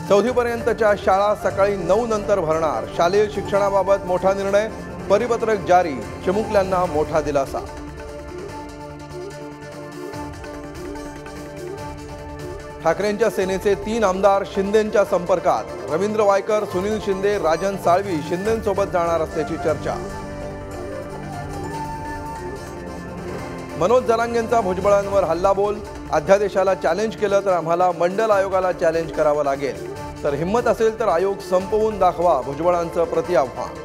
4वी पर्यंतच्या शाळा सकाळी 9 नंतर भरणार। शालेय शिक्षणाबाबत मोठा निर्णय, परिपत्रक जारी, चिमुकल्यांना मोठा दिलासा। ठाकरेंच्या सेनेचे 3 आमदार शिंदेंच्या संपर्कात। रवींद्र वायकर, सुनील शिंदे, राजन साळवी शिंदेंसोबत जाणार असल्याची चर्चा। मनोज जरांगेंचा भुजबळांवर हल्लाबोल, अध्यादेशाला चॅलेंज केलं तर आम्हाला मंडल आयोगाला चॅलेंज करावं लागेल, तर हिम्मत असेल तर आयोग संपवून दाखवा, भुजबळांचं प्रतिआव्हान।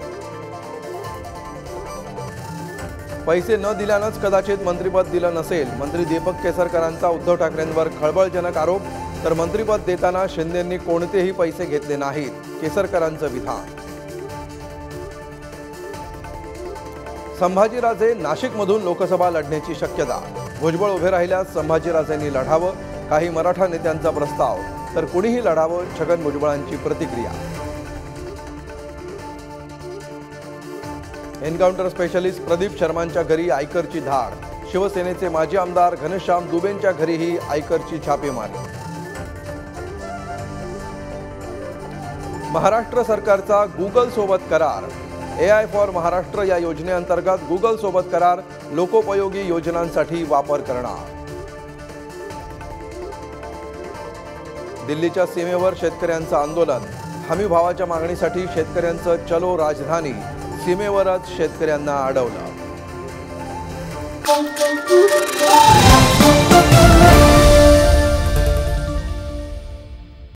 पैसे न दिल्यानंच कदाचित मंत्रिपद दिलं नसेल, मंत्री दीपक केसरकरांचा उद्धव ठाकरेंवर खळबळजनक आरोप, तर मंत्रिपद देताना शिंदेंनी कोणतेही पैसे घेतले नाहीत, केसरकरांचं विधान। संभाजीराजे नाशिकमधून लोकसभा लढण्याची शक्यता, भुजबळ उभे राहिल्यास संभाजीराजेंनी लढावं, काही मराठा नेत्यांचा प्रस्ताव, तर कुणीही लढावं, छगन भुजबळांची प्रतिक्रिया। एन्काउंटर स्पेशलिस्ट प्रदीप शर्मांच्या घरी आयकरची धाड, शिवसेनेचे माजी आमदार घनश्याम दुबेंच्या घरीही आयकरची छापेमारी। महाराष्ट्र सरकारचा गुगल सोबत करार, AI फॉर महाराष्ट्र या योजनेअंतर्गत गुगल सोबत करार, लोकोपयोगी योजनांसाठी वापर करणार। दिल्लीच्या सीमेवर शेतकऱ्यांचं आंदोलन, हमी भावाच्या मागणीसाठी शेतकऱ्यांचं चलो राजधानी, सीमेवरच शेतकऱ्यांना अडवलं।